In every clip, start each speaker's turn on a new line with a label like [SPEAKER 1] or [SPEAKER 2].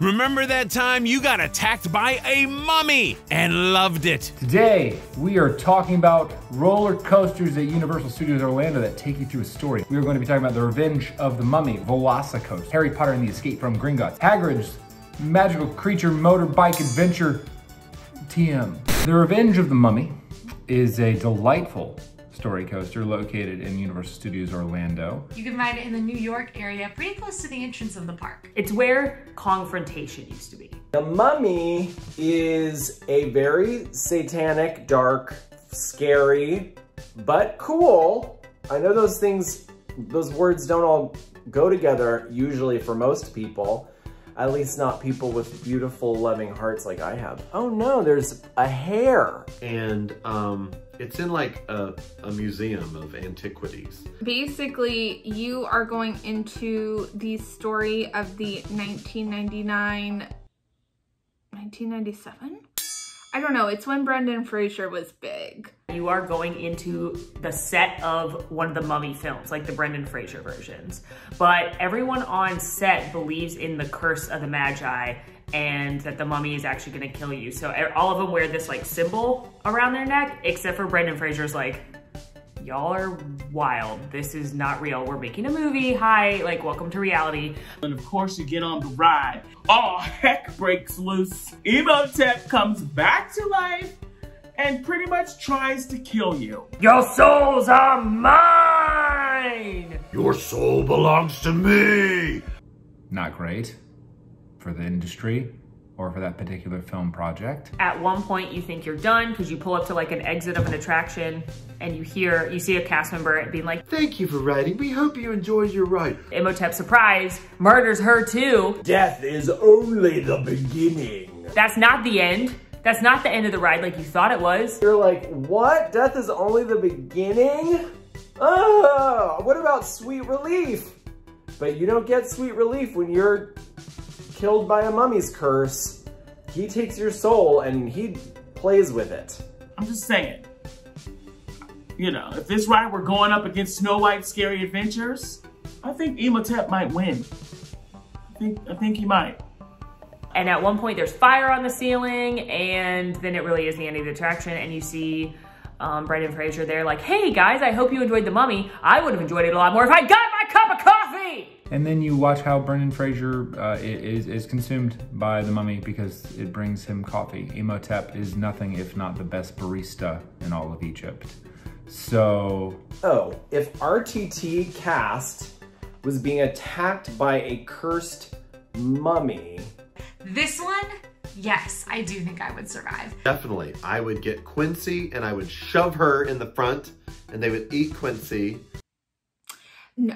[SPEAKER 1] Remember that time you got attacked by a mummy and loved it?
[SPEAKER 2] Today, we are talking about roller coasters at Universal Studios Orlando that take you through a story. We are going to be talking about The Revenge of the Mummy, Velocicoaster, Harry Potter and the Escape from Gringotts, Hagrid's Magical Creature Motorbike Adventure TM. The Revenge of the Mummy is a delightful story coaster located in Universal Studios Orlando.
[SPEAKER 3] You can ride it in the New York area, pretty close to the entrance of the park.
[SPEAKER 4] It's where Confrontation used to be.
[SPEAKER 5] The Mummy is a very satanic, dark, scary, but cool. I know those things, those words don't all go together usually for most people. At least not people with beautiful, loving hearts like I have. Oh no, there's a hair.
[SPEAKER 6] And it's in like a museum of antiquities.
[SPEAKER 7] Basically, you are going into the story of the 1997? I don't know, it's when Brendan Fraser was big.
[SPEAKER 4] You are going into the set of one of the Mummy films, like the Brendan Fraser versions. But everyone on set believes in the curse of the Magi and that the mummy is actually gonna kill you. So all of them wear this like symbol around their neck, except for Brendan Fraser's like, y'all are wild. This is not real. We're making a movie. Hi, like welcome to reality.
[SPEAKER 8] And of course you get on the ride. All heck breaks loose. Imhotep comes back to life and pretty much tries to kill you.
[SPEAKER 4] Your souls are mine!
[SPEAKER 6] Your soul belongs to me!
[SPEAKER 2] Not great for the industry or for that particular film project.
[SPEAKER 4] At one point you think you're done because you pull up to like an exit of an attraction and you see a cast member being like,
[SPEAKER 6] "Thank you for riding. We hope you enjoyed your ride."
[SPEAKER 4] Imhotep, surprise, murders her too.
[SPEAKER 5] Death is only the beginning.
[SPEAKER 4] That's not the end. That's not the end of the ride like you thought it was.
[SPEAKER 5] You're like, what? Death is only the beginning? Oh, what about sweet relief? But you don't get sweet relief when you're killed by a mummy's curse. He takes your soul and he plays with it.
[SPEAKER 8] I'm just saying, you know, if this ride were going up against Snow White's Scary Adventures, I think Imhotep might win. I think he might.
[SPEAKER 4] And at one point there's fire on the ceiling and then it really is the end of the attraction and you see Brendan Fraser there like, "Hey guys, I hope you enjoyed The Mummy. I would have enjoyed it a lot more if I got my cup of coffee!"
[SPEAKER 2] And then you watch how Brendan Fraser is consumed by the mummy because it brings him coffee. Imhotep is nothing if not the best barista in all of Egypt. So...
[SPEAKER 5] Oh, if RTT cast was being attacked by a cursed mummy...
[SPEAKER 3] This one, yes, I do think I would survive.
[SPEAKER 6] Definitely. I would get Quincy and I would shove her in the front and they would eat Quincy.
[SPEAKER 7] No.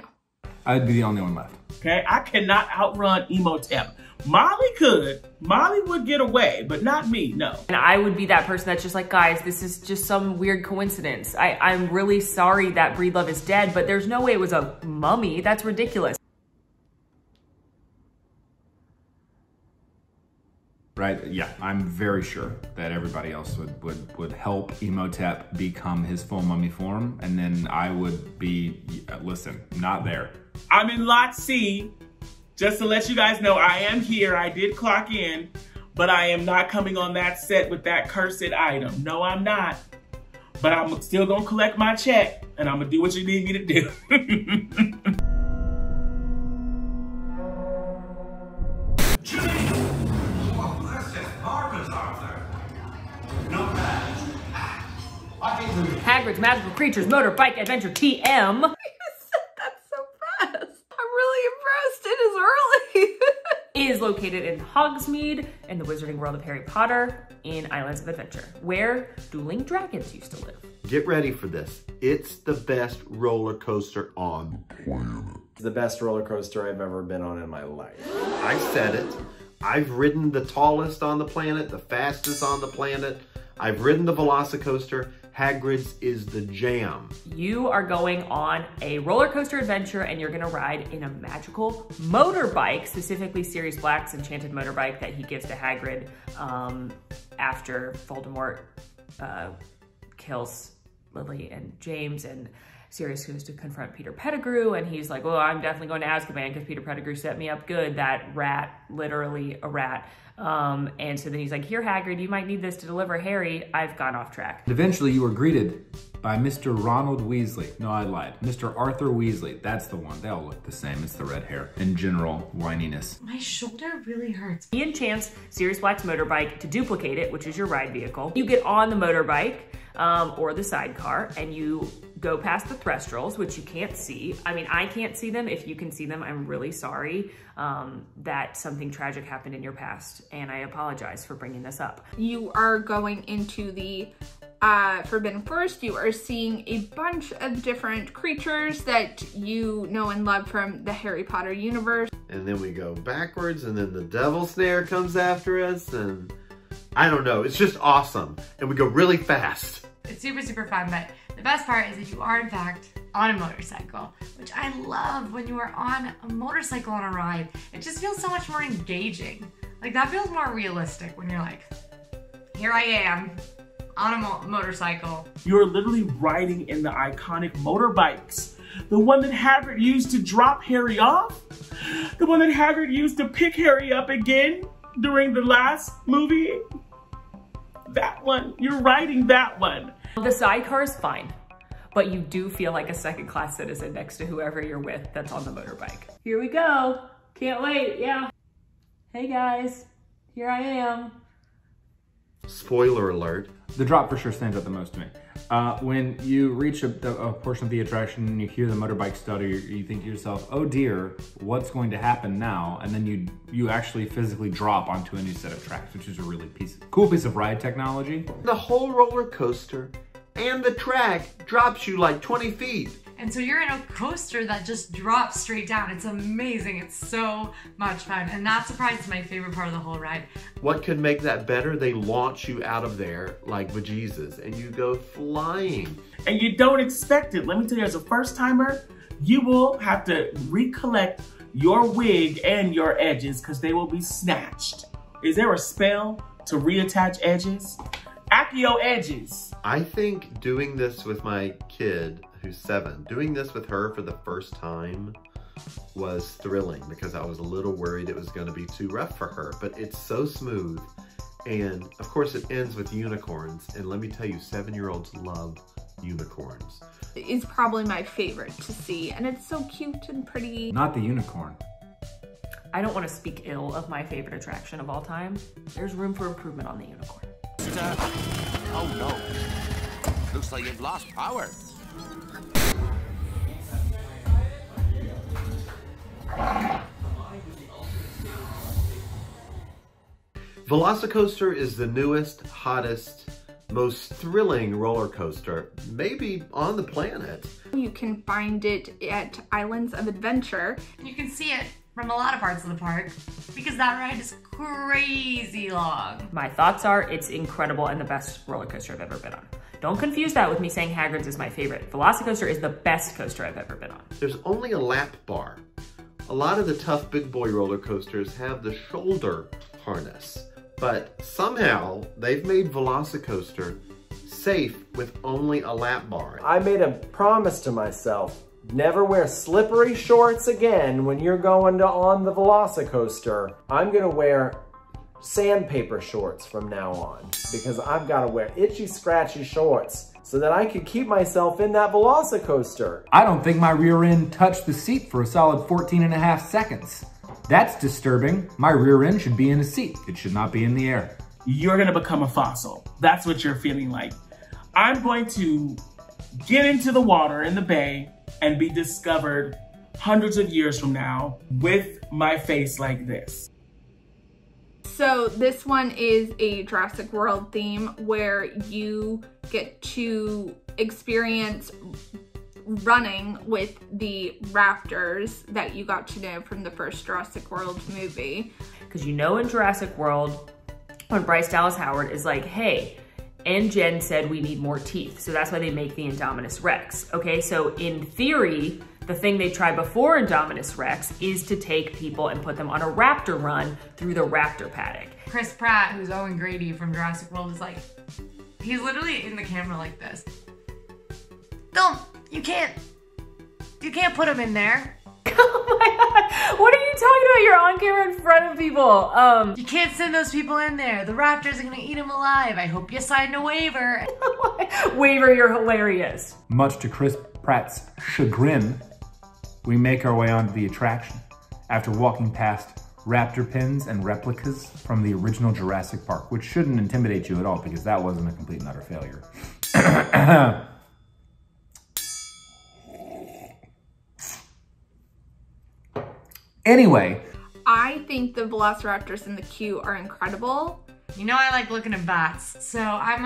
[SPEAKER 2] I'd be the only one left.
[SPEAKER 8] Okay, I cannot outrun Imhotep. Molly could. Molly would get away, but not me, no.
[SPEAKER 4] And I would be that person that's just like, guys, this is just some weird coincidence. I'm really sorry that Breedlove is dead, but there's no way it was a mummy. That's ridiculous.
[SPEAKER 2] Right, yeah, I'm very sure that everybody else would help Imhotep become his full mummy form, and then I would be, listen, not there.
[SPEAKER 8] I'm in lot C. Just to let you guys know, I am here. I did clock in, but I am not coming on that set with that cursed item. No, I'm not. But I'm still gonna collect my check, and I'm gonna do what you need me to do.
[SPEAKER 4] Hagrid's Magical Creatures Motorbike Adventure TM.
[SPEAKER 7] You said that so fast. I'm really impressed. It is early.
[SPEAKER 4] Is located in Hogsmeade in the Wizarding World of Harry Potter in Islands of Adventure, where dueling dragons used to live.
[SPEAKER 6] Get ready for this. It's the best roller coaster on the planet.
[SPEAKER 5] It's the best roller coaster I've ever been on in my life.
[SPEAKER 6] I said it. I've ridden the tallest on the planet, the fastest on the planet. I've ridden the Velocicoaster. Hagrid's is the jam.
[SPEAKER 4] You are going on a roller coaster adventure and you're gonna ride in a magical motorbike, specifically Sirius Black's enchanted motorbike that he gives to Hagrid after Voldemort kills Lily and James, and Sirius goes to confront Peter Pettigrew, and he's like, well, I'm definitely going to Azkaban because Peter Pettigrew set me up good. That rat, literally a rat. And so then he's like, here, Hagrid, you might need this to deliver Harry. I've gone off track.
[SPEAKER 2] Eventually you were greeted by Mr. Ronald Weasley. No, I lied. Mr. Arthur Weasley. That's the one. They all look the same. It's the red hair and general whininess.
[SPEAKER 3] My shoulder really hurts.
[SPEAKER 4] He enchants Sirius Black's motorbike to duplicate it, which is your ride vehicle. You get on the motorbike or the sidecar, and you go past the Thestrals, which you can't see. I mean, I can't see them. If you can see them, I'm really sorry that something tragic happened in your past, and I apologize for bringing this up.
[SPEAKER 7] You are going into the Forbidden Forest. You are seeing a bunch of different creatures that you know and love from the Harry Potter universe.
[SPEAKER 6] And then we go backwards, and then the devil snare comes after us, and I don't know, it's just awesome. And we go really fast.
[SPEAKER 3] It's super, super fun, but the best part is that you are in fact on a motorcycle, which I love when you are on a motorcycle on a ride. It just feels so much more engaging. Like that feels more realistic when you're like, here I am on a motorcycle.
[SPEAKER 8] You're literally riding in the iconic motorbikes. The one that Hagrid used to drop Harry off. The one that Hagrid used to pick Harry up again during the last movie. That one, you're riding that one.
[SPEAKER 4] The sidecar is fine, but you do feel like a second-class citizen next to whoever you're with that's on the motorbike. Here we go. Can't wait, yeah. Hey guys, here I am.
[SPEAKER 6] Spoiler alert.
[SPEAKER 2] The drop for sure stands out the most to me. When you reach a portion of the attraction and you hear the motorbike stutter, you think to yourself, oh dear, what's going to happen now? And then you actually physically drop onto a new set of tracks, which is a really cool piece of ride technology.
[SPEAKER 6] The whole roller coaster and the track drops you like 20 feet.
[SPEAKER 3] And so you're in a coaster that just drops straight down. It's amazing. It's so much fun. And that surprise is my favorite part of the whole ride.
[SPEAKER 6] What could make that better? They launch you out of there like bejesus and you go flying.
[SPEAKER 8] And you don't expect it. Let me tell you, as a first timer, you will have to recollect your wig and your edges because they will be snatched. Is there a spell to reattach edges? Accio edges.
[SPEAKER 6] I think doing this with my kid, who's 7, doing this with her for the first time was thrilling because I was a little worried it was going to be too rough for her, but it's so smooth. And of course it ends with unicorns, and let me tell you, 7-year-olds love unicorns.
[SPEAKER 7] It's probably my favorite to see, and it's so cute and pretty.
[SPEAKER 2] Not the unicorn.
[SPEAKER 4] I don't want to speak ill of my favorite attraction of all time. There's room for improvement on the unicorn.
[SPEAKER 1] Oh no, looks like you've lost power.
[SPEAKER 6] Velocicoaster is the newest, hottest, most thrilling roller coaster, maybe on the planet.
[SPEAKER 7] You can find it at Islands of Adventure.
[SPEAKER 3] You can see it from a lot of parts of the park because that ride is crazy long.
[SPEAKER 4] My thoughts are it's incredible and the best roller coaster I've ever been on. Don't confuse that with me saying Hagrid's is my favorite. Velocicoaster is the best coaster I've ever been on.
[SPEAKER 6] There's only a lap bar. A lot of the tough big boy roller coasters have the shoulder harness, but somehow they've made Velocicoaster safe with only a lap bar.
[SPEAKER 5] I made a promise to myself, never wear slippery shorts again when you're going on the Velocicoaster. I'm gonna wear sandpaper shorts from now on because I've gotta wear itchy, scratchy shorts so that I could keep myself in that Velocicoaster.
[SPEAKER 2] I don't think my rear end touched the seat for a solid 14.5 seconds. That's disturbing. My rear end should be in the seat. It should not be in the air.
[SPEAKER 8] You're gonna become a fossil. That's what you're feeling like. I'm going to get into the water in the bay and be discovered hundreds of years from now with my face like this.
[SPEAKER 7] So this one is a Jurassic World theme where you get to experience running with the raptors that you got to know from the first Jurassic World movie.
[SPEAKER 4] Because you know in Jurassic World, when Bryce Dallas Howard is like, hey, and Jen said we need more teeth. So that's why they make the Indominus Rex. Okay, so in theory, the thing they tried before Indominus Rex is to take people and put them on a raptor run through the raptor paddock.
[SPEAKER 3] Chris Pratt, who's Owen Grady from Jurassic World, is like, he's literally in the camera like this. Don't You can't put them in there.
[SPEAKER 4] Oh my God. What are you talking about? You're on camera in front of people.
[SPEAKER 3] You can't send those people in there. The raptors are gonna eat them alive. I hope you signed a waiver.
[SPEAKER 4] Waiver, you're hilarious.
[SPEAKER 2] Much to Chris Pratt's chagrin, we make our way onto the attraction after walking past raptor pins and replicas from the original Jurassic Park, which shouldn't intimidate you at all because that wasn't a complete and utter failure. Anyway.
[SPEAKER 7] I think the velociraptors in the queue are incredible.
[SPEAKER 3] You know I like looking at bats, so I'm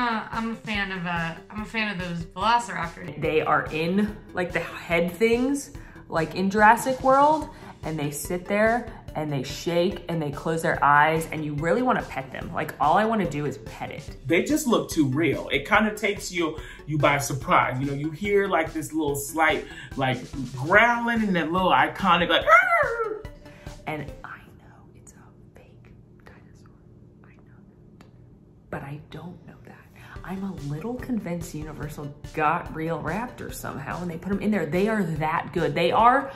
[SPEAKER 3] a fan of those velociraptors.
[SPEAKER 4] They are in like the head things, like in Jurassic World, and they sit there and they shake and they close their eyes and you really want to pet them. Like all I want to do is pet it.
[SPEAKER 8] They just look too real. It kind of takes you by surprise. You know, you hear like this little slight like growling and that little iconic like, "Arr!"
[SPEAKER 4] And I know it's a fake dinosaur. I know that. But I don't know that. I'm a little convinced Universal got real raptors somehow and they put them in there. They are that good. They are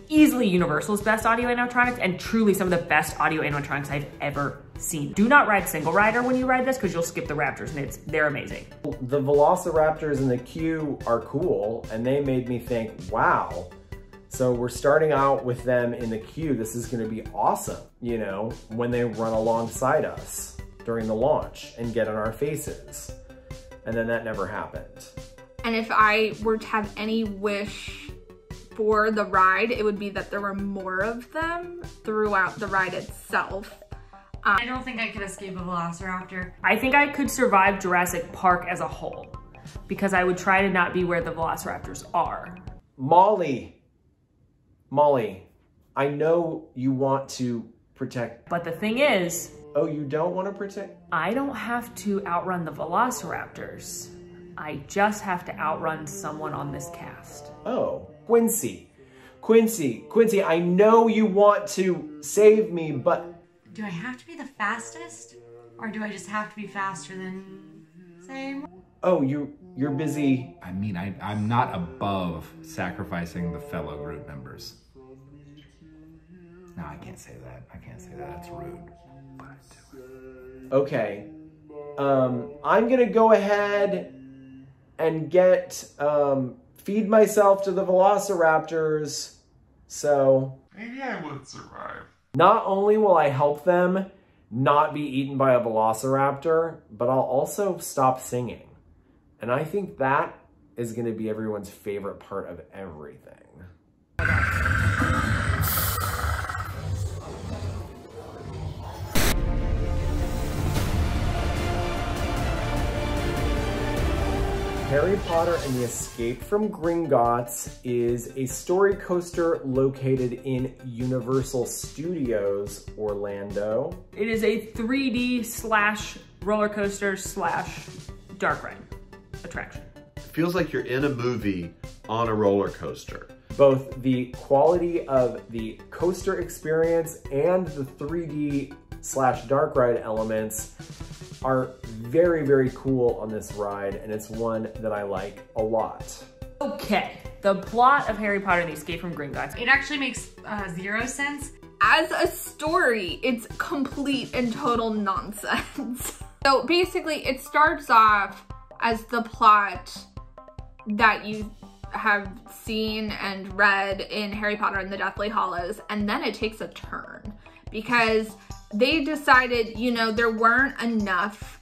[SPEAKER 4] easily Universal's best audio animatronics and truly some of the best audio animatronics I've ever seen. Do not ride single rider when you ride this because you'll skip the raptors and they're amazing.
[SPEAKER 5] The velociraptors in the queue are cool and they made me think, wow. So we're starting out with them in the queue. This is gonna be awesome, you know, when they run alongside us during the launch and get on our faces. And then that never happened.
[SPEAKER 7] And if I were to have any wish for the ride, it would be that there were more of them throughout the ride itself.
[SPEAKER 3] I don't think I could escape a velociraptor.
[SPEAKER 4] I think I could survive Jurassic Park as a whole because I would try to not be where the velociraptors are.
[SPEAKER 5] Molly, I know you want to protect.
[SPEAKER 4] But the thing is,
[SPEAKER 5] oh, you don't want to protect?
[SPEAKER 4] I don't have to outrun the velociraptors. I just have to outrun someone on this cast.
[SPEAKER 5] Oh, Quincy, I know you want to save me, but...
[SPEAKER 3] Do I have to be the fastest? Or do I just have to be faster than, say...
[SPEAKER 5] Oh, you're busy.
[SPEAKER 2] I mean, I'm not above sacrificing the fellow group members. No, I can't say that. I can't say that. That's rude. But I do it.
[SPEAKER 5] Okay. I'm gonna go ahead and get, feed myself to the velociraptors, so...
[SPEAKER 9] Maybe I would survive.
[SPEAKER 5] Not only will I help them not be eaten by a velociraptor, but I'll also stop singing. And I think that is gonna be everyone's favorite part of everything. Harry Potter and the Escape from Gringotts is a story coaster located in Universal Studios, Orlando.
[SPEAKER 4] It is a 3D slash roller coaster slash dark ride attraction.
[SPEAKER 6] It feels like you're in a movie on a roller coaster.
[SPEAKER 5] Both the quality of the coaster experience and the 3D slash dark ride elements are very, very cool on this ride, and it's one that I like a lot.
[SPEAKER 4] Okay, the plot of Harry Potter and the Escape from Gringotts.
[SPEAKER 3] It actually makes zero sense.
[SPEAKER 7] As a story, it's complete and total nonsense. So basically, it starts off as the plot that you have seen and read in Harry Potter and the Deathly Hallows, and then it takes a turn because they decided, you know, there weren't enough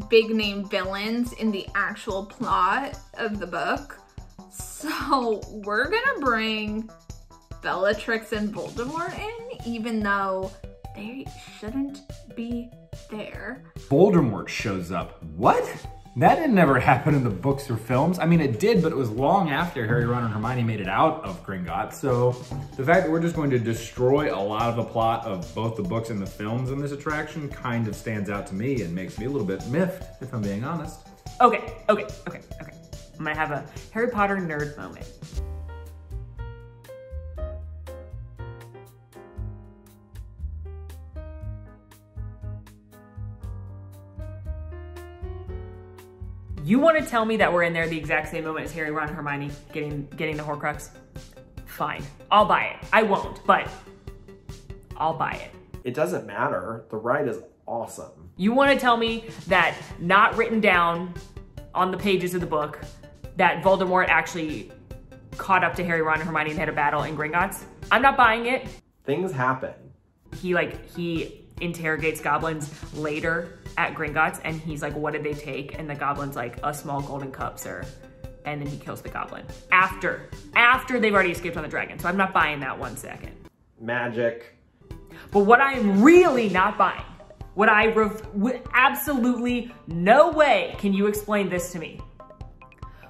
[SPEAKER 7] big name villains in the actual plot of the book. So we're gonna bring Bellatrix and Voldemort in, even though they shouldn't be there.
[SPEAKER 2] Voldemort shows up. What? That didn't ever happen in the books or films. I mean, it did, but it was long after Harry, Ron, and Hermione made it out of Gringotts. So the fact that we're just going to destroy a lot of the plot of both the books and the films in this attraction kind of stands out to me and makes me a little bit miffed, if I'm being honest.
[SPEAKER 4] Okay. I'm gonna have a Harry Potter nerd moment. You want to tell me that we're in there the exact same moment as Harry, Ron, and Hermione getting the Horcrux? Fine, I'll buy it. I won't, but I'll buy it.
[SPEAKER 5] It doesn't matter. The ride is awesome.
[SPEAKER 4] You want to tell me that not written down on the pages of the book that Voldemort actually caught up to Harry, Ron, and Hermione and had a battle in Gringotts? I'm not buying it.
[SPEAKER 5] Things happen.
[SPEAKER 4] He interrogates goblins later at Gringotts, and he's like, what did they take? And the goblin's like, a small golden cup, sir. And then he kills the goblin. After they've already escaped on the dragon. So I'm not buying that 1 second.
[SPEAKER 5] Magic.
[SPEAKER 4] But what I'm really not buying, absolutely no way can you explain this to me.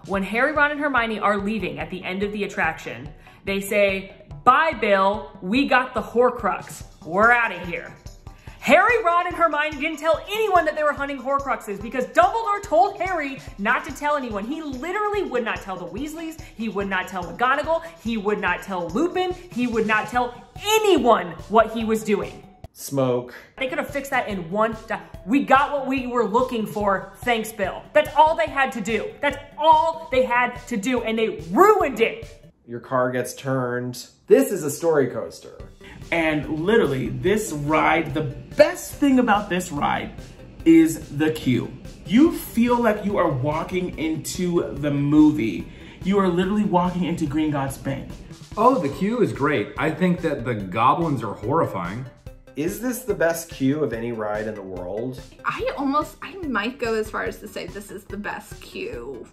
[SPEAKER 4] When Harry, Ron, and Hermione are leaving at the end of the attraction, they say, bye, Bill, we got the Horcrux. We're out of here. Harry, Ron, and Hermione didn't tell anyone that they were hunting Horcruxes because Dumbledore told Harry not to tell anyone. He literally would not tell the Weasleys. He would not tell McGonagall. He would not tell Lupin. He would not tell anyone what he was doing.
[SPEAKER 5] Smoke.
[SPEAKER 4] They could have fixed that in one. We got what we were looking for. Thanks, Bill. That's all they had to do. That's all they had to do, and they ruined it.
[SPEAKER 5] Your car gets turned. This is a story coaster.
[SPEAKER 8] And literally, this ride, the best thing about this ride is the queue. You feel like you are walking into the movie. You are literally walking into Gringotts Bank.
[SPEAKER 2] Oh, the queue is great. I think that the goblins are horrifying.
[SPEAKER 5] Is this the best queue of any ride in the world?
[SPEAKER 7] I might go as far as to say this is the best queue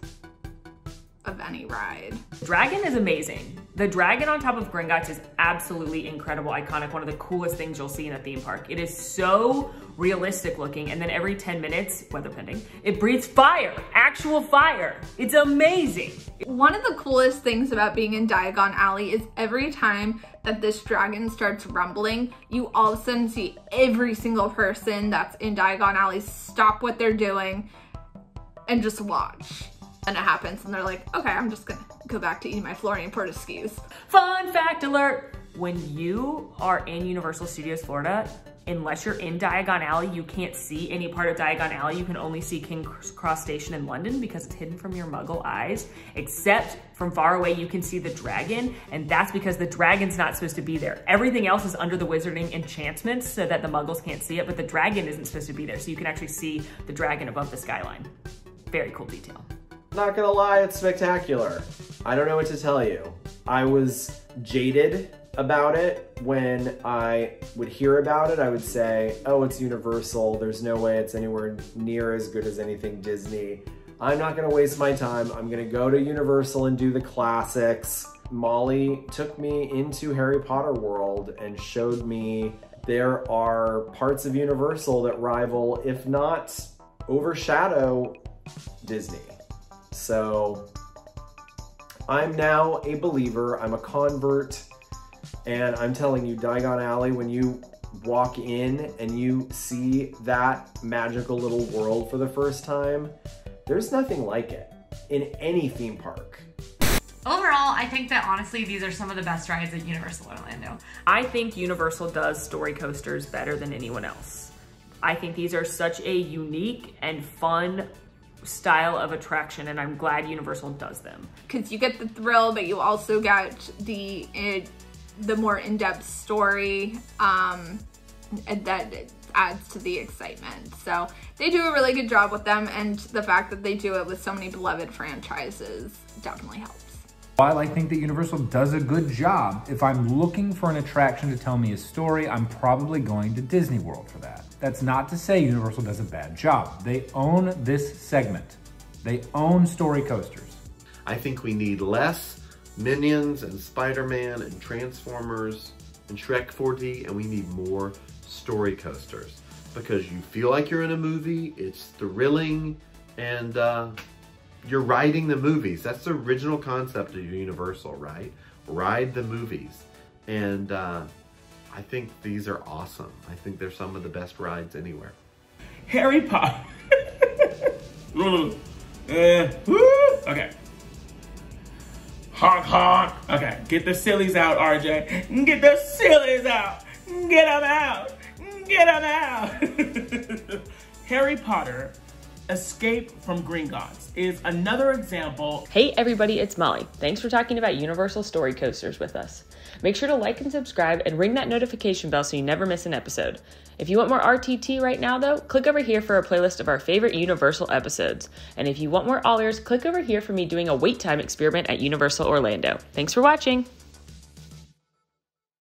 [SPEAKER 7] of any ride.
[SPEAKER 4] Dragon is amazing. The dragon on top of Gringotts is absolutely incredible, iconic, one of the coolest things you'll see in a theme park. It is so realistic looking, and then every 10 minutes, weather pending, it breathes fire, actual fire. It's amazing.
[SPEAKER 7] One of the coolest things about being in Diagon Alley is every time that this dragon starts rumbling, you all of a sudden see every single person that's in Diagon Alley stop what they're doing and just watch. And it happens and they're like, okay, I'm just gonna go back to eating my Florian Porta skis.
[SPEAKER 4] Fun fact alert! When you are in Universal Studios Florida, unless you're in Diagon Alley, you can't see any part of Diagon Alley. You can only see King's Cross Station in London because it's hidden from your muggle eyes. Except from far away, you can see the dragon, and that's because the dragon's not supposed to be there. Everything else is under the wizarding enchantments so that the muggles can't see it, but the dragon isn't supposed to be there, so you can actually see the dragon above the skyline. Very cool detail.
[SPEAKER 5] Not gonna lie, it's spectacular. I don't know what to tell you. I was jaded about it. When I would hear about it, I would say, oh, it's Universal. There's no way it's anywhere near as good as anything Disney. I'm not gonna waste my time. I'm gonna go to Universal and do the classics. Molly took me into Harry Potter world and showed me there are parts of Universal that rival, if not overshadow, Disney. So I'm now a believer, I'm a convert, and I'm telling you, Diagon Alley, when you walk in and you see that magical little world for the first time, there's nothing like it in any theme park.
[SPEAKER 3] Overall, I think that honestly, these are some of the best rides at Universal Orlando.
[SPEAKER 4] I think Universal does story coasters better than anyone else. I think these are such a unique and fun style of attraction, and I'm glad Universal does them.
[SPEAKER 7] Because you get the thrill, but you also get the more in-depth story, and that adds to the excitement. So they do a really good job with them, and the fact that they do it with so many beloved franchises definitely helps.
[SPEAKER 2] While I think that Universal does a good job, if I'm looking for an attraction to tell me a story, I'm probably going to Disney World for that. That's not to say Universal does a bad job. They own this segment. They own story coasters.
[SPEAKER 6] I think we need less Minions and Spider-Man and Transformers and Shrek 4D, and we need more story coasters because you feel like you're in a movie, it's thrilling, and you're riding the movies. That's the original concept of Universal, right? Ride the movies. And I think these are awesome. I think they're some of the best rides anywhere.
[SPEAKER 8] Harry Potter. Okay. Honk, honk. Okay, get the sillies out, RJ. Get the sillies out. Get them out. Get them out. Harry Potter Escape from Gringotts is another example.
[SPEAKER 4] Hey everybody, it's Molly. Thanks for talking about Universal Story Coasters with us. Make sure to like and subscribe and ring that notification bell so you never miss an episode. If you want more RTT right now though, click over here for a playlist of our favorite Universal episodes. And if you want more AllEars, click over here for me doing a wait time experiment at Universal Orlando. Thanks for watching.